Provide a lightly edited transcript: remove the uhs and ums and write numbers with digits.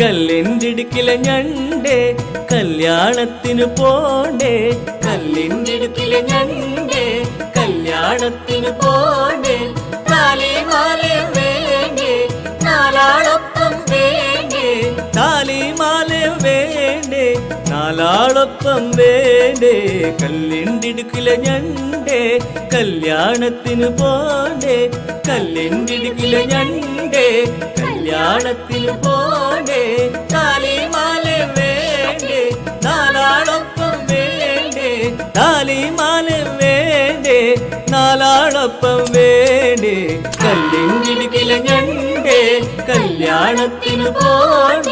കല്ലിൻ്റെ ഞണ്ടേ കല്യാണത്തിന് പോണ്ടേ കല്ലിൻ്റെ ഞണ്ടേ കല്യാണത്തിന് പോണ്ടേ താലിമാലയും വേണ്ടേ നാലാളൊപ്പം വേണ്ടേ താലിമാലയും വേണ്ടേ നാലാളൊപ്പം വേണ്ടേ കല്ലിൻ്റെ ഞണ്ടേ കല്യാണത്തിന് പോണ്ടേ കല്ലിൻ്റെ ഞണ്ടേ കല്യാണത്തിന് പോണ്ടേ താലിമാലയും വേണ്ടേ നാലാളൊപ്പം വേണ്ടേ താലിമാലയും വേണ്ടേ നാലാളൊപ്പം വേണ്ടേ കല്ലിൻ്റെ ഞണ്ടേ കല്യാണത്തിന് പോണ്ടേ.